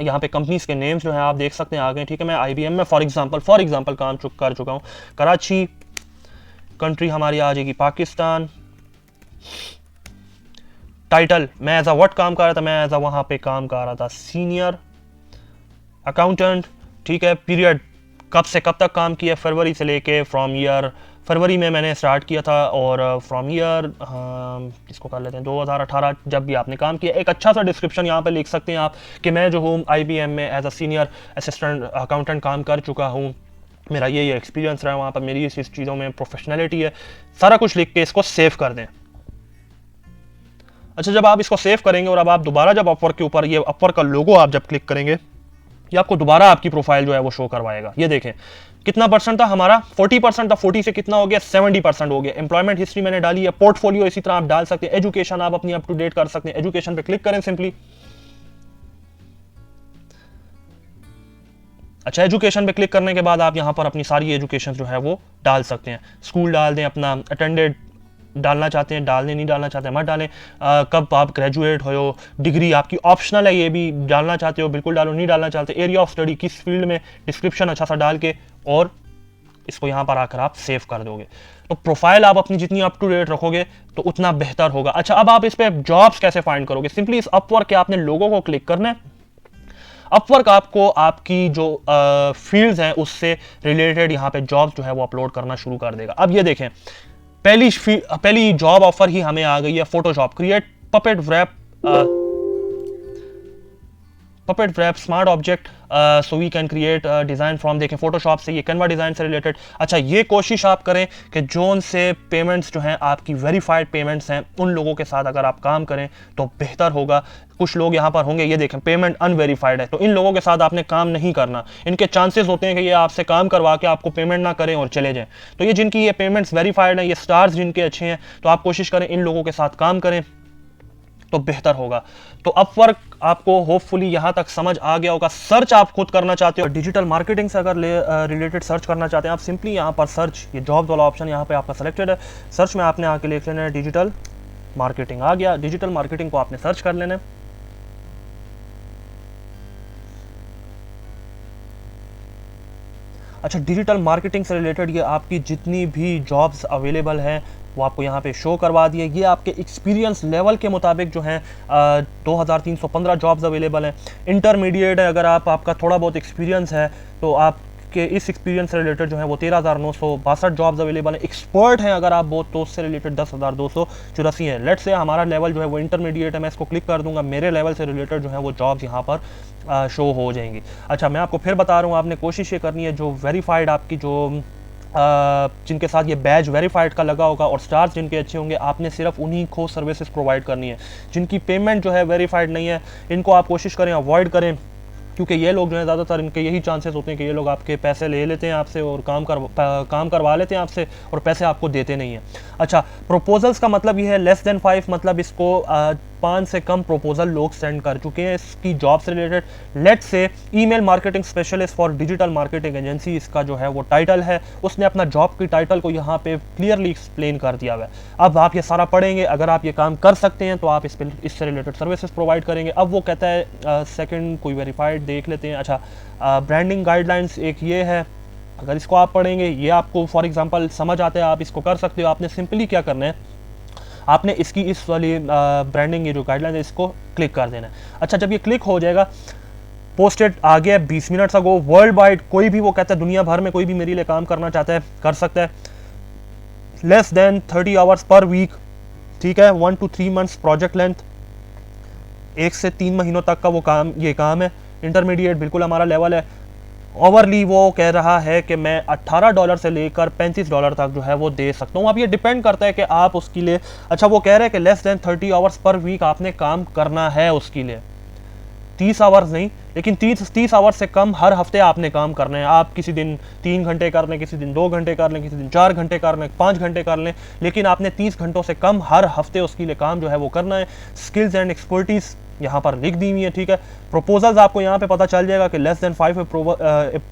यहाँ पे कंपनीज के नेम्स जो है आप देख सकते हैं आ गए। ठीक है मैं IBM में फॉर एग्जांपल काम कर चुका हूँ। कराची, कंट्री हमारी आ जाएगी पाकिस्तान। टाइटल मैं एज अ व्हाट काम कर रहा था, मैं एज अ वहाँ पे काम कर रहा था सीनियर अकाउंटेंट। ठीक है पीरियड कब से कब तक काम किया, फरवरी से लेके फ्रॉम ईयर, फरवरी में मैंने स्टार्ट किया था और फ्रॉम ईयर इसको कर लेते हैं 2018 जब भी आपने काम किया। एक अच्छा सा डिस्क्रिप्शन यहाँ पे लिख सकते हैं आप कि मैं जो हूँ IBM में as a senior assistant accountant काम कर चुका हूँ, मेरा ये एक्सपीरियंस रहा है वहाँ पर, मेरी इस चीज़ों में प्रोफेशनलिटी है, सारा कुछ लिख के इसको सेव कर दें। अच्छा जब आप इसको सेव करेंगे और अब आप दोबारा जब अपवर्क के ऊपर ये अपवर्क का लोगो आप जब क्लिक करेंगे ये आपको दोबारा आपकी प्रोफाइल जो है वो शो करवाएगा। ये देखें कितना परसेंट था हमारा, 40% था, 40 से कितना हो गया 70% हो गया। एम्प्लॉयमेंट हिस्ट्री मैंने डाली है, पोर्टफोलियो इसी तरह आप डाल सकते हैं, एजुकेशन आप अपनी अप टू डेट कर सकते हैं। एजुकेशन पे क्लिक करें सिंपली। अच्छा एजुकेशन पे क्लिक करने के बाद आप यहाँ पर अपनी सारी एजुकेशन जो है वो डाल सकते हैं। स्कूल डाल दें, अपना अटेंडेड डालना चाहते हैं डाल दें, नहीं डालना चाहते हैं मत डालें। कब आप ग्रेजुएट हो, डिग्री आपकी ऑप्शनल है, ये भी डालना चाहते हो बिल्कुल डालो, नहीं डालना चाहते एरिया ऑफ स्टडी किस फील्ड में, डिस्क्रिप्शन अच्छा सा डाल के और इसको यहाँ पर आकर आप सेव कर दोगे। तो प्रोफाइल आप अपनी जितनी अप टू डेट रखोगे तो उतना बेहतर होगा। अच्छा अब आप इस पर जॉब्स कैसे फाइंड करोगे, सिंपली इस अपवर्क के आपने लोगों को क्लिक करना है। अपवर्क आपको आपकी जो फील्ड्स हैं उससे रिलेटेड यहाँ पे जॉब्स जो है वो अपलोड करना शुरू कर देगा। अब ये देखें पहली जॉब ऑफर ही हमें आ गई है, Photoshop create puppet wrap smart object so we can create design from. देखें फोटोशॉप से ये कैनवा डिज़ाइन से रिलेटेड। अच्छा ये कोशिश आप करें कि जोन से पेमेंट्स जो हैं आपकी वेरीफाइड पेमेंट्स हैं उन लोगों के साथ अगर आप काम करें तो बेहतर होगा। कुछ लोग यहाँ पर होंगे, ये देखें पेमेंट अनवेरीफाइड है, तो इन लोगों के साथ आपने काम नहीं करना। इनके चांसेस होते हैं कि ये आपसे काम करवा के आपको पेमेंट ना करें और चले जाएं। तो ये जिनकी ये पेमेंट्स वेरीफाइड हैं, ये स्टार्स जिनके अच्छे हैं, तो आप कोशिश करें इन लोगों के साथ काम करें तो बेहतर होगा। तो अपवर्क आपको होपफुली यहां तक समझ आ गया होगा। सर्च आप खुद करना चाहते हो, डिजिटल मार्केटिंग से अगर रिलेटेड सर्च करना चाहते हैं आप सिंपली यहां पर सर्च, ये जॉब्स वाला ऑप्शन यहां पे आपका सेलेक्टेड है, सर्च में आपने आके लिख लेना है डिजिटल मार्केटिंग। आ गया, डिजिटल मार्केटिंग को आपने सर्च कर लेना है। अच्छा डिजिटल मार्केटिंग से रिलेटेड ये आपकी जितनी भी जॉब्स अवेलेबल हैं वो आपको यहाँ पे शो करवा दिए। ये आपके एक्सपीरियंस लेवल के मुताबिक जो हैं 2315 जॉब्स अवेलेबल हैं। इंटरमीडिएट है, अगर आपका थोड़ा बहुत एक्सपीरियंस है तो आप आपके इस एक्सपीरियंस से रिलेटेड जो है वो 13,962 जॉब्स अवेलेबल हैं। एक्सपर्ट हैं अगर आप बहुत, तो उससे रिलेटेड 10,284 हैं। लेट्स से हमारा लेवल जो है वो इंटरमीडिएट है, मैं इसको क्लिक कर दूंगा, मेरे लेवल से रिलेटेड जो है वो जॉब्स यहाँ पर शो हो जाएंगी। अच्छा, मैं आपको फिर बता रहा हूँ, आपने कोशिश ये करनी है जो वेरीफाइड आपकी जो जिनके साथ ये बैज वेरीफाइड का लगा होगा और स्टार्स जिनके अच्छे होंगे, आपने सिर्फ उन्हीं को सर्विसेज प्रोवाइड करनी है। जिनकी पेमेंट जो है वेरीफाइड नहीं है, इनको आप कोशिश करें अवॉइड करें, क्योंकि ये लोग जो है ज़्यादातर इनके यही चांसेस होते हैं कि ये लोग आपके पैसे ले लेते हैं आपसे और काम करवा लेते हैं आपसे और पैसे आपको देते नहीं हैं। अच्छा, प्रपोजल्स का मतलब ये है लेस देन 5, मतलब इसको 5 से कम प्रपोजल लोग सेंड कर चुके हैं इसकी जॉब से related. Let's say email marketing specialist for digital marketing agency इसका जो है वो टाइटल है। उसने अपना जॉब की टाइटल को यहाँ पे क्लियरली एक्सप्लेन कर दिया हुआ है। अब आप ये सारा पढ़ेंगे, अगर आप ये काम कर सकते हैं तो आप इससे रिलेटेड सर्विसेज प्रोवाइड करेंगे। अब वो कहता है सेकेंड कोई वेरीफाइड देख लेते हैं। अच्छा, ब्रांडिंग गाइडलाइंस एक ये है, अगर इसको आप पढ़ेंगे, ये आपको फॉर एग्जांपल समझ आता है, आप इसको कर सकते हो। आपने सिंपली क्या करना है, आपने इसकी इस वाली ब्रांडिंग ये जो गाइडलाइन है इसको क्लिक कर देना है। अच्छा, जब ये क्लिक हो जाएगा, पोस्टेड आ गया 20 मिनट्स अगो, वर्ल्ड वाइड कोई भी, वो कहता है दुनिया भर में कोई भी मेरे लिए काम करना चाहता है कर सकता है। Less than 30 hours per week, ठीक है। 1 to 3 मंथ्स प्रोजेक्ट लेंथ, 1 से 3 महीनों तक का वो काम, ये काम है। इंटरमीडिएट बिल्कुल हमारा लेवल है। ओवरली वो कह रहा है कि मैं $18 से लेकर $35 तक जो है वो दे सकता हूँ। अब ये डिपेंड करता है कि आप उसके लिए, अच्छा वो कह रहे हैं कि less than 30 hours per week आपने काम करना है उसके लिए, 30 आवर्स नहीं, लेकिन 30 आवर्स से कम हर हफ्ते आपने काम करना है। आप किसी दिन 3 घंटे कर लें, किसी दिन 2 घंटे कर लें, किसी दिन 4 घंटे कर लें, 5 घंटे कर लें, लेकिन आपने 30 घंटों से कम हर हफ्ते उसके लिए काम जो है वो करना है। स्किल्स एंड एक्सपर्टीज़ यहाँ पर लिख दी हुई है, ठीक है। प्रपोजल्स आपको यहाँ पे पता चल जाएगा कि लेस देन 5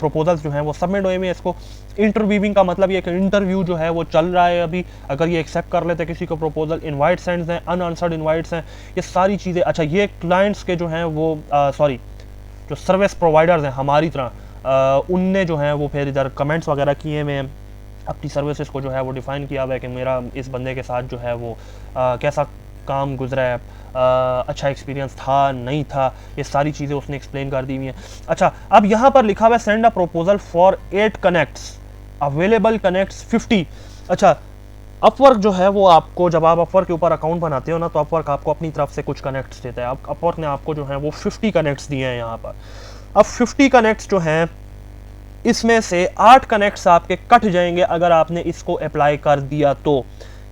प्रपोजल्स जो हैं वो सबमिट हुए हैं इसको। इंटरव्यूइंग का मतलब ये कि इंटरव्यू जो है वो चल रहा है अभी, अगर ये एक्सेप्ट कर लेते हैं किसी को प्रपोजल, इनवाइट सेंड्स हैं, अनआंसर्ड इनवाइट्स हैं, ये सारी चीज़ें। अच्छा, ये क्लाइंट्स के जो हैं वो जो सर्विस प्रोवाइडर्स हैं हमारी तरह, उनने जो है वो फिर इधर कमेंट्स वगैरह किए हुए हैं, अपनी सर्विसेज को जो है वो डिफ़ाइन किया हुआ है कि मेरा इस बंदे के साथ जो है वो कैसा काम गुजरा है, अच्छा एक्सपीरियंस था नहीं था, ये सारी चीज़ें उसने एक्सप्लेन कर दी हुई हैं। अच्छा, अब यहाँ पर लिखा हुआ है send a proposal for 8 connects, available connects 50। अच्छा, अपवर्क जो है वो आपको, जब आप अपवर्क के ऊपर अकाउंट बनाते हो ना, तो अपवर्क आपको अपनी तरफ से कुछ कनेक्ट्स देता है। अपवर्क ने आपको जो है वो 50 कनेक्ट्स दिए हैं यहाँ पर। अब 50 कनेक्ट्स जो हैं, इसमें से 8 कनेक्ट्स आपके कट जाएंगे अगर आपने इसको अप्लाई कर दिया तो।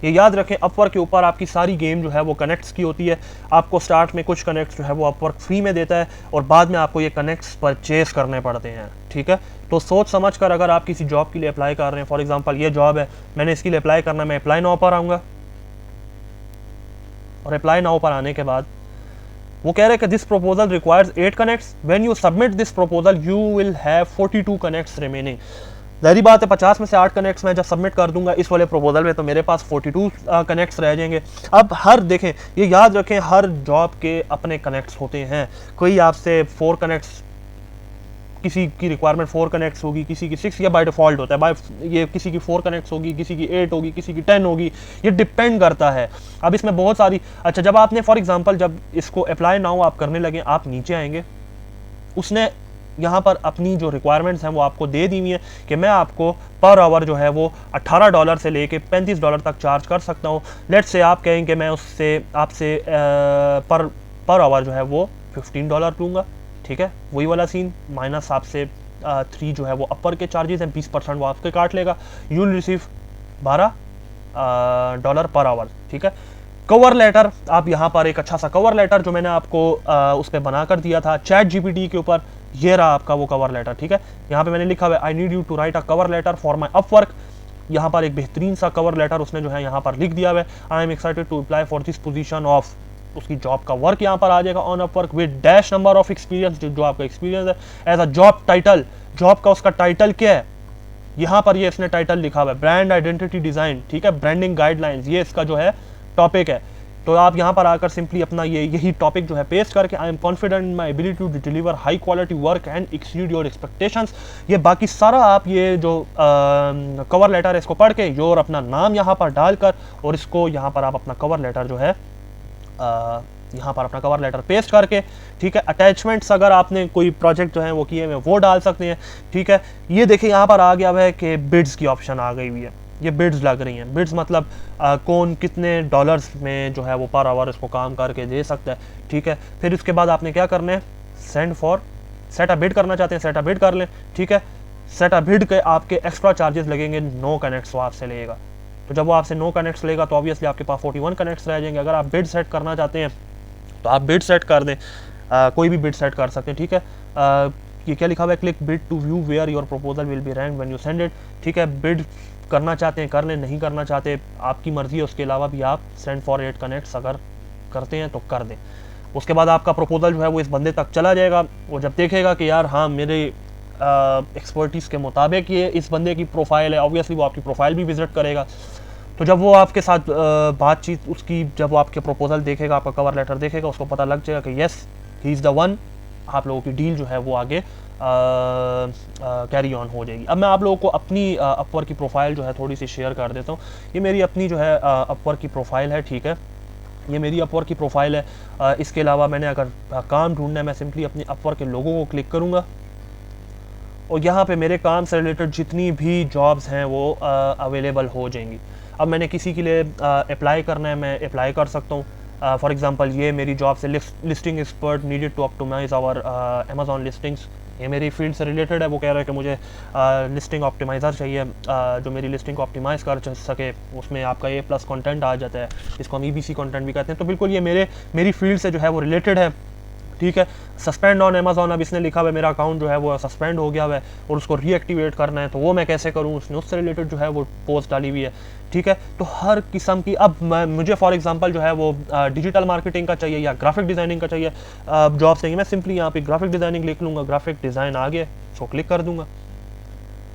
ये याद रखें, अपवर्क के ऊपर आपकी सारी गेम जो है वो कनेक्ट्स की होती है। आपको स्टार्ट में कुछ कनेक्ट्स जो है वो अपवर्क फ्री में देता है और बाद में आपको ये कनेक्ट्स परचेज करने पड़ते हैं, ठीक है। तो सोच समझ कर अगर आप किसी जॉब के लिए अप्लाई कर रहे हैं, फॉर एग्जांपल ये जॉब है, मैंने इसके लिए अप्लाई करना है, मैं अप्लाई नाउ पर आऊँगा और अप्लाई नाउ पर आने के बाद वो कह रहे हैं कि this proposal requires 8 connects, when you submit this proposal you will have 42 connects remaining. जाहिर बात है 50 में से 8 कनेक्ट्स मैं जब सबमिट कर दूंगा इस वाले प्रपोजल में, तो मेरे पास 42 कनेक्ट्स रह जाएंगे। अब हर देखें, ये याद रखें, हर जॉब के अपने कनेक्ट्स होते हैं। कोई आपसे 4 कनेक्ट्स, किसी की रिक्वायरमेंट 4 कनेक्ट्स होगी, किसी की 6, या बाय डिफ़ॉल्ट होता है ये किसी की 4 कनेक्ट्स होगी, किसी की 8 होगी, किसी की 10 होगी, ये डिपेंड करता है। अब इसमें बहुत सारी, अच्छा जब आपने फॉर एग्जांपल जब इसको अप्लाई नाउ आप करने लगे, आप नीचे आएंगे, उसने यहाँ पर अपनी जो रिक्वायरमेंट्स हैं वो आपको दे दी हुई है कि मैं आपको पर आवर जो है वो $18 से लेके $35 तक चार्ज कर सकता हूँ। लेट्स से आप कहें कि मैं उससे आपसे पर आवर जो है वो $15 लूँगा, ठीक है। वही वाला सीन, माइनस आपसे 3 जो है वो अपर के चार्जेस हैं, 20% वो आपके काट लेगा। You will receive $12 per hour, ठीक है। कवर लेटर, आप यहाँ पर एक अच्छा सा कवर लेटर जो मैंने आपको उस पर बना कर दिया था चैट GPT के ऊपर, ये रहा आपका वो कवर लेटर, ठीक है। यहाँ पे मैंने लिखा हुआ है I need you to write a cover letter for my Upwork. यहाँ पर एक बेहतरीन सा कवर लेटर उसने जो है यहाँ पर लिख दिया हुआ है। I am excited to apply for this position of, उसकी जॉब का वर्क यहाँ पर आ जाएगा, on Upwork with dash number of experience, जो आपका एक्सपीरियंस है। As a job title, job का उसका टाइटल क्या है, यहाँ पर ये इसने टाइटल लिखा हुआ है ब्रांड आइडेंटिटी डिज़ाइन, ठीक है। ब्रांडिंग गाइडलाइंस, ये इसका जो है टॉपिक है। तो आप यहाँ पर आकर सिंपली अपना यही टॉपिक जो है पेस्ट करके, I am confident in my ability to deliver high quality work and exceed your expectations, ये बाकी सारा आप ये जो कवर लेटर है इसको पढ़ के योर अपना नाम यहाँ पर डालकर और इसको यहाँ पर आप अपना कवर लेटर जो है यहाँ पर अपना कवर लेटर पेस्ट करके, ठीक है, अटैचमेंट्स अगर आपने कोई प्रोजेक्ट जो है वो किए हुए वो डाल सकते हैं, ठीक है। ये देखिए यहाँ पर आ गया है कि बिड्स की ऑप्शन आ गई हुई है, ये बिड्स लग रही हैं। बिड्स मतलब कौन कितने डॉलर्स में जो है वो पर आवर इसको काम करके दे सकता है, ठीक है। फिर उसके बाद आपने क्या करना है, send for set a bid करना चाहते हैं, सेट अ बिड कर लें, ठीक है। सेट अ बिड के आपके एक्स्ट्रा चार्जेस लगेंगे, नो कनेक्ट्स वो आपसे लेगा। तो जब वो आपसे नो कनेक्ट्स लेगा तो ऑब्वियसली आपके पास 41 कनेक्ट्स रह जाएंगे। अगर आप बिड सेट करना चाहते हैं तो आप बिड सेट कर दें, कोई भी बिड सेट कर सकते हैं, ठीक है। ये क्या लिखा हुआ है, click bid to view where your proposal will be rank when you send it, ठीक है। बिड करना चाहते हैं कर लें, नहीं करना चाहते आपकी मर्जी है। उसके अलावा भी आप सेंड फॉर 8 कनेक्ट्स अगर करते हैं तो कर दें। उसके बाद आपका प्रपोजल जो है वो इस बंदे तक चला जाएगा। वो जब देखेगा कि यार हाँ मेरे एक्सपर्टीज़ के मुताबिक ये इस बंदे की प्रोफाइल है, ऑब्वियसली वो आपकी प्रोफाइल भी विजिट करेगा। तो जब वो आपके साथ बातचीत उसकी, जब वो आपके प्रपोजल देखेगा, आपका कवर लेटर देखेगा, उसको पता लग जाएगा कि yes he is the one, आप लोगों की डील जो है वो आगे कैरी ऑन हो जाएगी। अब मैं आप लोगों को अपनी अपवर की प्रोफाइल जो है थोड़ी सी शेयर कर देता हूँ। ये मेरी अपनी जो है अपवर की प्रोफाइल है, ठीक है। ये मेरी अपवर की प्रोफाइल है। इसके अलावा मैंने अगर काम ढूंढना है, मैं सिंपली अपनी अपवर के लोगों को क्लिक करूँगा और यहाँ पे मेरे काम से रिलेटेड जितनी भी जॉब्स हैं वो अवेलेबल हो जाएंगी। अब मैंने किसी के लिए अप्लाई करना है, मैं अप्लाई कर सकता हूँ। फॉर एग्जांपल ये मेरी जॉब से listing expert needed to optimize our Amazon listings, ये मेरी फील्ड से रिलेटेड है। वो कह रहा है कि मुझे लिस्टिंग ऑप्टिमाइज़र चाहिए जो मेरी लिस्टिंग को ऑप्टिमाइज़ कर सके। उसमें आपका A+ कंटेंट आ जाता है, इसको हम EBC कंटेंट भी कहते हैं। तो बिल्कुल ये मेरी फील्ड से जो है वो रिलेटेड है, ठीक है। सस्पेंड ऑन अमेज़ॉन, अब इसने लिखा हुआ है मेरा अकाउंट जो है वो सस्पेंड हो गया हुआ है और उसको रीएक्टिवेट करना है, तो वो मैं कैसे करूँ, उसने उससे रिलेटेड जो है वो पोस्ट डाली हुई है, ठीक है। तो हर किस्म की, अब मुझे फॉर एग्जांपल जो है वो डिजिटल मार्केटिंग का चाहिए या ग्राफिक डिज़ाइनिंग का चाहिए जॉब चाहिए, मैं सिंपली यहाँ पे ग्राफिक डिज़ाइनिंग लिख लूँगा, ग्राफिक डिज़ाइन आ गया, इसको क्लिक कर दूँगा।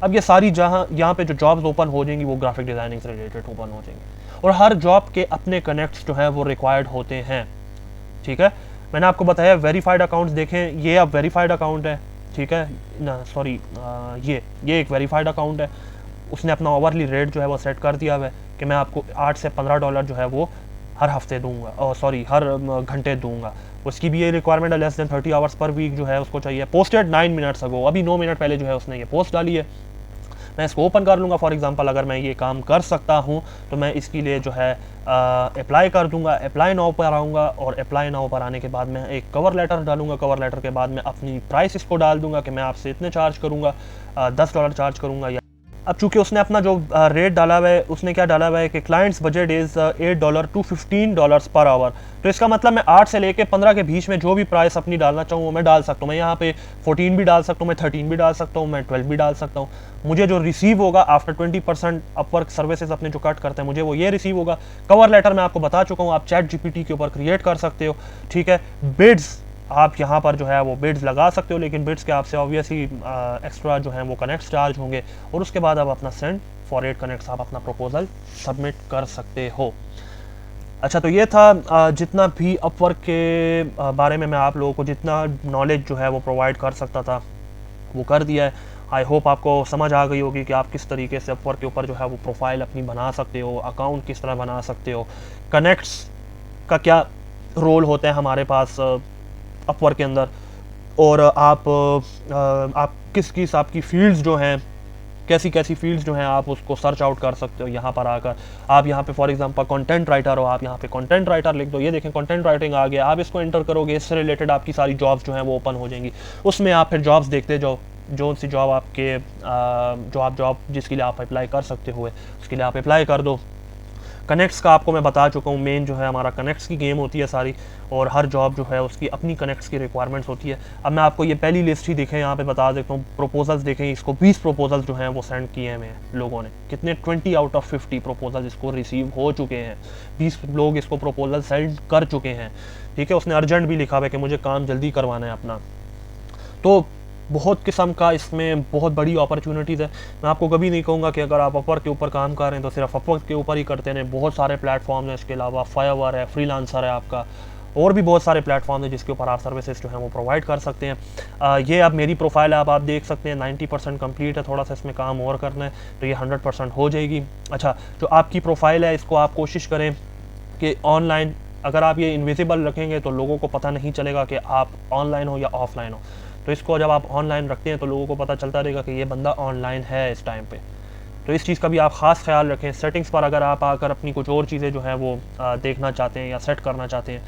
अब ये सारी जहाँ यहाँ पे जो जॉब्स ओपन हो जाएंगी वो ग्राफिक डिज़ाइनिंग से रिलेटेड ओपन हो जाएंगी और हर जॉब के अपने कनेक्ट्स जो है वो रिक्वायर्ड होते हैं, ठीक है। मैंने आपको बताया वेरीफाइड अकाउंट्स देखें, ये अब वेरीफाइड अकाउंट है, ठीक है ना, सॉरी ये एक वेरीफाइड अकाउंट है। उसने अपना ओवरली रेट जो है वो सेट कर दिया हुआ है कि मैं आपको $8 से $15 जो है वो हर हफ्ते दूंगा, और सॉरी हर घंटे दूंगा। उसकी भी ये रिक्वायरमेंट है, less than 30 hours per week जो है उसको चाहिए। पोस्टेड 9 मिनट्स अगो, अभी 9 मिनट पहले जो है उसने ये पोस्ट डाली है। मैं इसको ओपन कर लूँगा। फॉर एग्जांपल अगर मैं ये काम कर सकता हूँ तो मैं इसके लिए जो है अप्लाई कर दूंगा, अप्लाई नाउ पर आऊँगा और अप्लाई नाउ पर आने के बाद मैं एक कवर लेटर डालूंगा। कवर लेटर के बाद मैं अपनी प्राइस इसको डाल दूंगा कि मैं आपसे इतने चार्ज करूँगा, $10 चार्ज करूँगा। या अब चूंकि उसने अपना जो रेट डाला हुआ है, उसने क्या डाला हुआ है कि clients budget is $8 to $15 per hour. तो इसका मतलब मैं 8 से लेके 15 के बीच में जो भी प्राइस अपनी डालना चाहूँ वो मैं डाल सकता हूँ। मैं यहाँ पे 14 भी डाल सकता हूँ, मैं 13 भी डाल सकता हूँ, मैं 12 भी डाल सकता हूँ। मुझे जो रिसीव होगा आफ्टर 20% अपवर्क सर्विसेज अपने जो कट करते हैं मुझे वो ये रिसीव होगा। कवर लेटर मैं आपको बता चुका हूँ, आप ChatGPT के ऊपर क्रिएट कर सकते हो, ठीक है। बिड्स आप यहाँ पर जो है वो बिड्स लगा सकते हो, लेकिन बिड्स के आपसे ऑब्वियसली एक्स्ट्रा जो है वो कनेक्ट्स चार्ज होंगे और उसके बाद आप अपना सेंड फॉर 8 कनेक्ट्स आप अपना प्रपोजल सबमिट कर सकते हो। अच्छा, तो ये था जितना भी अपवर्क के बारे में मैं आप लोगों को जितना नॉलेज जो है वो प्रोवाइड कर सकता था वो कर दिया है। आई होप आपको समझ आ गई होगी कि आप किस तरीके से अपवर्क के ऊपर जो है वो प्रोफाइल अपनी बना सकते हो, अकाउंट किस तरह बना सकते हो, कनेक्ट्स का क्या रोल होता है हमारे पास अपवर्क के अंदर, और आप किस आपकी फील्ड्स जो हैं, कैसी फील्ड्स जो हैं आप उसको सर्च आउट कर सकते हो यहाँ पर आकर। आप यहाँ पे फॉर एग्जांपल कंटेंट राइटर हो, आप यहाँ पे कंटेंट राइटर लिख दो, ये देखें कंटेंट राइटिंग आ गया। आप इसको एंटर करोगे, इससे रिलेटेड आपकी सारी जॉब्स जो हैं वो ओपन हो जाएंगी। उसमें आप फिर जॉब्स देखते जाओ, जो सी जॉब आपके जॉब जिसके लिए आप अप्लाई कर सकते हुए उसके लिए आप अप्लाई कर दो। कनेक्ट्स का आपको मैं बता चुका हूँ, मेन जो है हमारा कनेक्ट्स की गेम होती है सारी, और हर जॉब जो है उसकी अपनी कनेक्ट्स की रिक्वायरमेंट्स होती है। अब मैं आपको ये पहली लिस्ट ही देखें, यहाँ पे बता देता हूँ। प्रपोजल्स देखें, इसको 20 प्रपोजल्स जो हैं वो सेंड किए हुए हैं लोगों ने। कितने 20 आउट ऑफ 50 प्रपोजल्स इसको रिसीव हो चुके हैं। 20 लोग इसको प्रपोजल सेंड कर चुके हैं, ठीक है। उसने अर्जेंट भी लिखा हुआ है कि मुझे काम जल्दी करवाना है अपना। तो बहुत किस्म का इसमें बहुत बड़ी अपॉर्चुनिटीज़ है। मैं आपको कभी नहीं कहूँगा कि अगर आप अपवर्क के ऊपर काम कर रहे हैं तो सिर्फ अपवर्क के ऊपर ही करते हैं। बहुत सारे प्लेटफॉर्म हैं, इसके अलावा फाइवर है, फ्रीलांसर है आपका, और भी बहुत सारे प्लेटफॉर्म हैं जिसके ऊपर आप सर्विसेज जो हैं वो प्रोवाइड कर सकते हैं। ये अब मेरी प्रोफाइल है, आप देख सकते हैं 90% कंप्लीट है, थोड़ा सा इसमें काम और करना है तो ये 100% हो जाएगी। अच्छा, जो आपकी प्रोफाइल है इसको आप कोशिश करें कि ऑनलाइन अगर आप ये इनविजिबल रखेंगे तो लोगों को पता नहीं चलेगा कि आप ऑनलाइन हो या ऑफलाइन हो। तो इसको जब आप ऑनलाइन रखते हैं तो लोगों को पता चलता रहेगा कि ये बंदा ऑनलाइन है इस टाइम पे। तो इस चीज़ का भी आप ख़ास ख्याल रखें। सेटिंग्स पर अगर आप आकर अपनी कुछ और चीज़ें जो है वो देखना चाहते हैं या सेट करना चाहते हैं,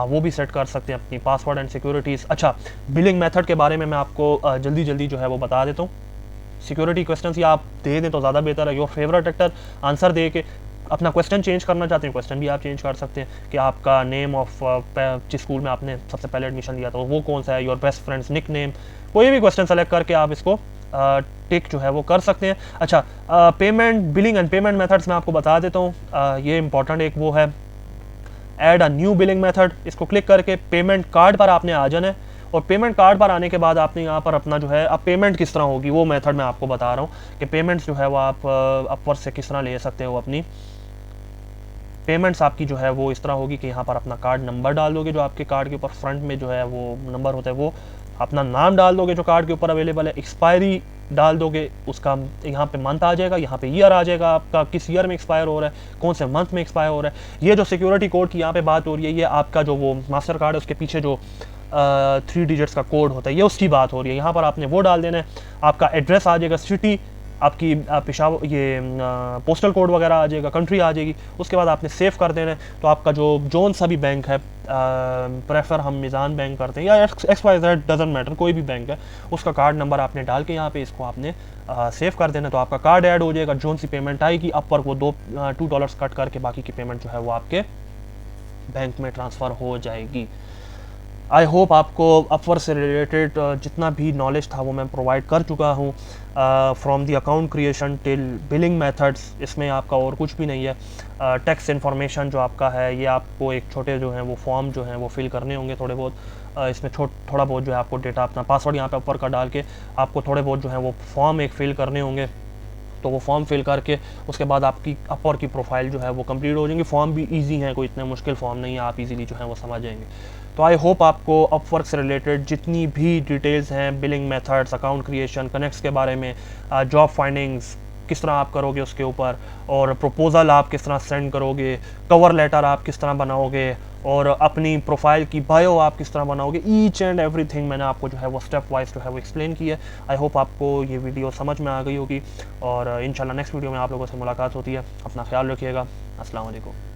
वो भी सेट कर सकते हैं अपनी पासवर्ड एंड सिक्योरिटीज़। अच्छा, बिलिंग मेथड के बारे में मैं आपको जल्दी जल्दी जो है वो बता देता हूँ। सिक्योरिटी क्वेश्चन या आप दे दें तो ज़्यादा बेहतर है। योर फेवरेट एक्टर आंसर दे के अपना क्वेश्चन चेंज करना चाहते हैं, क्वेश्चन भी आप चेंज कर सकते हैं कि आपका नेम ऑफ जिस स्कूल में आपने सबसे पहले एडमिशन लिया था वो कौन सा है, your best friends nick name, कोई भी क्वेश्चन सेलेक्ट करके आप इसको टिक जो है वो कर सकते हैं। अच्छा, payment billing and payment methods मैं आपको बता देता हूँ। ये इंपॉर्टेंट एक वो है, add a new billing method. इसको क्लिक करके पेमेंट कार्ड पर आपने आ जाना है और पेमेंट कार्ड पर आने के बाद आपने यहाँ पर अपना जो है अब पेमेंट किस तरह होगी वो मेथड मैं आपको बता रहा हूँ कि पेमेंट्स जो है वो आप अपवर्ड से किस तरह ले सकते हो। अपनी पेमेंट्स आपकी जो है वो इस तरह होगी कि यहाँ पर अपना कार्ड नंबर डाल दोगे, जो आपके कार्ड के ऊपर फ्रंट में जो है वो नंबर होता है, वो अपना नाम डाल दोगे जो कार्ड के ऊपर अवेलेबल है, एक्सपायरी डाल दोगे, उसका यहाँ पे मंथ आ जाएगा, यहाँ पे ईयर आ जाएगा, आपका किस ईयर में एक्सपायर हो रहा है, कौन से मंथ में एक्सपायर हो रहा है। ये जो सिक्योरिटी कोड की यहाँ पे बात हो रही है, ये आपका जो वो मास्टर कार्ड है उसके पीछे जो 3 डिजिट्स का कोड होता है, ये उसकी बात हो रही है। यहाँ पर आपने वो डाल देना है, आपका एड्रेस आ जाएगा, सिटी आपकी पेशावर, ये पोस्टल कोड वगैरह आ जाएगा, कंट्री आ जाएगी। उसके बाद आपने सेव कर देना है। तो आपका जो जोन सा भी बैंक है, प्रेफर हम मिज़ान बैंक करते हैं या XYZ डजंट मैटर, कोई भी बैंक है, उसका कार्ड नंबर आपने डाल के यहाँ पे इसको आपने सेव कर देना। तो आपका कार्ड ऐड हो जाएगा, जोन सी पेमेंट आएगी अब पर वो $2 कट करके बाकी की पेमेंट जो है वो आपके बैंक में ट्रांसफ़र हो जाएगी। आई होप आपको अपवर्क से रिलेटेड जितना भी नॉलेज था वो मैं प्रोवाइड कर चुका हूँ, from the account creation till billing methods. इसमें आपका और कुछ भी नहीं है। टैक्स इन्फॉर्मेशन जो आपका है, ये आपको एक छोटे जो हैं वो फॉर्म जो हैं वो फिल करने होंगे थोड़े बहुत। इसमें थोड़ा बहुत जो है आपको डेटा, अपना पासवर्ड यहाँ पे ऊपर का डाल के आपको थोड़े बहुत जो है वो फॉर्म एक फिल करने होंगे। तो वो फॉर्म फिल करके उसके बाद आपकी अपवर्क की प्रोफाइल जो है वो कंप्लीट हो जाएंगी। फॉर्म भी इजी है, कोई इतना मुश्किल फॉर्म नहीं है, आप इजीली जो है वो समझ जाएंगे। तो आई होप आपको अपवर्क से रिलेटेड जितनी भी डिटेल्स हैं, billing methods, account creation, connects के बारे में, जॉब फाइंडिंग्स किस तरह आप करोगे उसके ऊपर, और प्रपोज़ल आप किस तरह सेंड करोगे, कवर लेटर आप किस तरह बनाओगे, और अपनी प्रोफाइल की बायो आप किस तरह बनाओगे, ईच एंड एवरीथिंग मैंने आपको जो है वो स्टेप वाइज जो है वो एक्सप्लेन की है। आई होप आपको ये वीडियो समझ में आ गई होगी और इंशाल्लाह नेक्स्ट वीडियो में आप लोगों से मुलाकात होती है। अपना ख्याल रखिएगा। अस्सलाम वालेकुम।